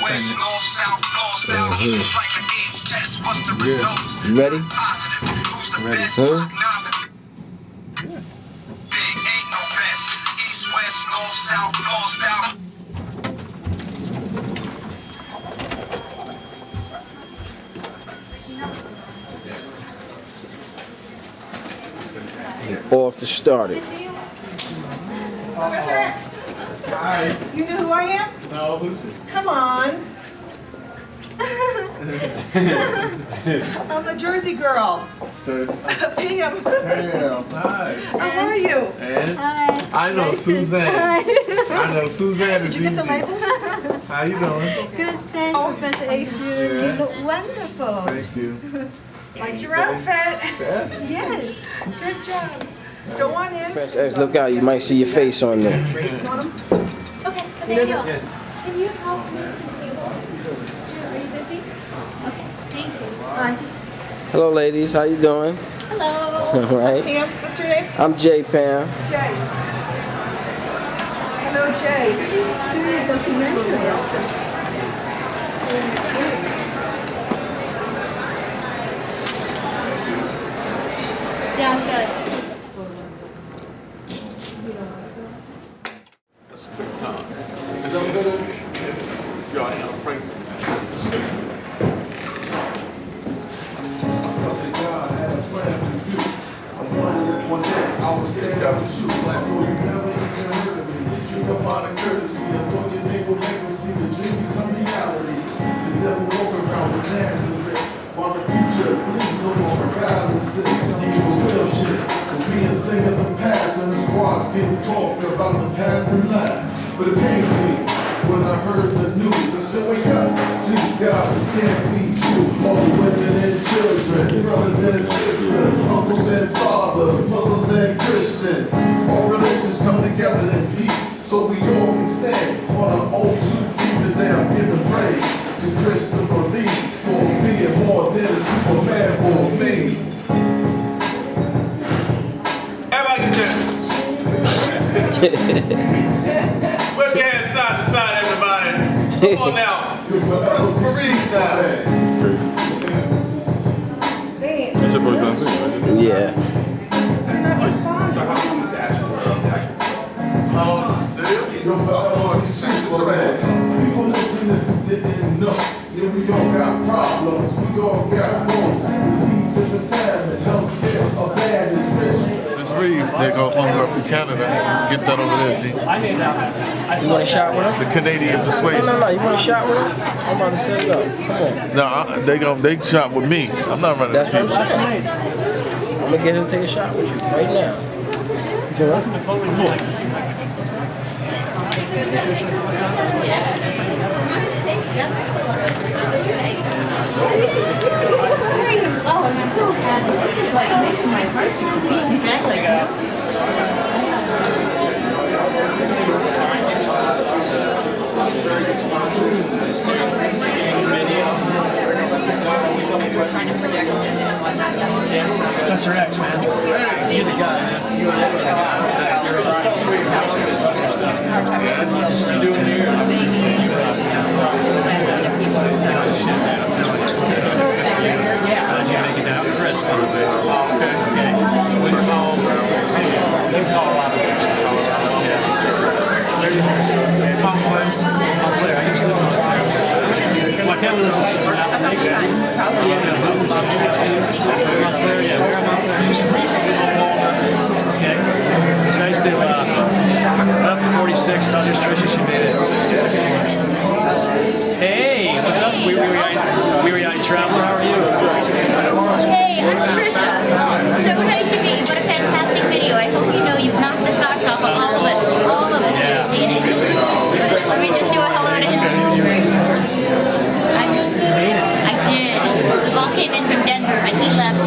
Yeah. You ready? I'm ready. Huh? Off to start it. Professor X. Hi. You know who I am? No, who's it? Come on. I'm a Jersey girl. Pam. Hi. How are you? And Hi. I know Nice Suzanne. Hi. I know Suzanne. Did you get the labels? How you doing? Good, thanks, Professor Ace. You look wonderful. Thank you. Like your outfit. Yes. Good job. Go on in. Professor X, look out. You might see your face on there. Drinks on them. Okay, there you go. Yes. Can you help me to the table? Are you busy? Okay, thank you. Hi. Hello, ladies. How you doing? Hello. All right. Pam, what's your name? I'm Jay, Pam. Jay. Hello, Jay. Yeah, it does. That's a quick time. Is that what it is? You already know. Praise him. God had a plan for you. I wanted it one day. I was stand up with you. Like, oh, you never even heard of me. You treat them out of courtesy. I thought your name would make me see the dream become reality. The devil walk around with Nazareth. While the future bleeds no more paralysis. Some of the real shit will be a thing of the past. And the squads can talk about the past and laugh. But it pains me when I heard the news. I said, wake up, please God, this can't be true. All the women and children, brothers and sisters, uncles and fathers, Muslims and Christians. All religions come together in peace, so we all can stand on our own 2 feet. Today I'm giving praise to Christopher Reeve for being more than a Superman for me. Everybody get down. Whip your hands side to side, everybody. Come on now. Reeve now. That's your first time seeing it, right? Yeah. You're not responding. People listen if you didn't know. Yeah, we all got problems, we all got wrongs. Disease is a famine, healthcare, a bad is rich. Miss Reeve, they go homegirl from Canada. Get that over there, D. You want a shot with her? The Canadian No, persuasion. no, no. You want a shot with her? I'm about to set it up. Come on. No, they shot with me. I'm not running That's the what I'm people. saying. I'm going to get her to take a shot with you right now. Oh, I'm so happy. This is like making my heart just beat back like Professor X, man. Hey. You're the guy, man. You're the guy. What you doing here? How'd you make it down to Chris? Okay. When you're home, there's Colorado. I'll say I used to live on my family lives out there. Okay. So I used to up to 46. Oh, there's Trisha. She made it. Hey, what's up? We were out traveling. How are you? Hey, I'm Trisha. So nice to meet you. What a fantastic video. I hope you know you've knocked the socks off of all of us. All of us have seen it. Let me just do a hello to him. I did. The ball came in from Denver, but he left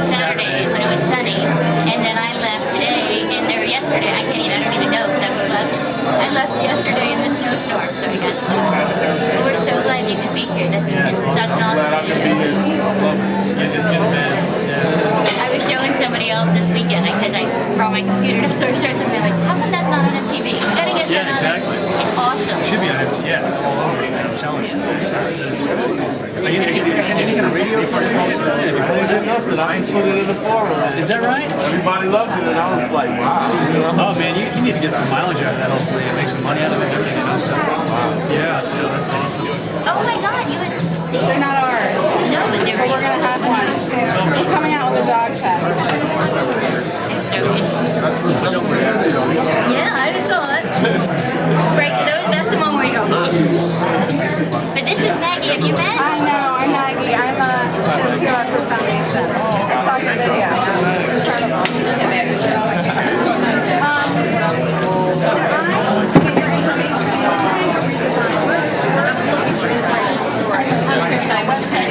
Saturday when it was sunny. And then I left today, or yesterday. I don't even know because I was left. I left yesterday in the snowstorm, so I got snowstorm. But we're so glad you could be here. It's such an awesome Glad I can be here too. I love it. I was showing somebody else this weekend because I brought my computer to Source Source and they're like, how come that's not on MTV? We gotta get that on. Exactly. It's awesome. It should be on FT. Yeah, all over. I'm telling telling you. Are you gonna get any kind of radio protocols? I didn't get nothing. I ain't put it in the forum. Is that right? Everybody loved it, and I was like, wow. Oh man, you need to get some mileage out of that. Hopefully, and make some money out of it and everything else. Yeah, so that's awesome. Oh my God, you would. They're not ours. No, but they're But we're gonna have one. We're coming out with a dog tag. so yeah, I just saw it. Right, that's the one where you go. But this is Maggie. Have you met? I know. I'm Maggie. I'm a PR for Foundation. I saw your video. It's incredible. My website.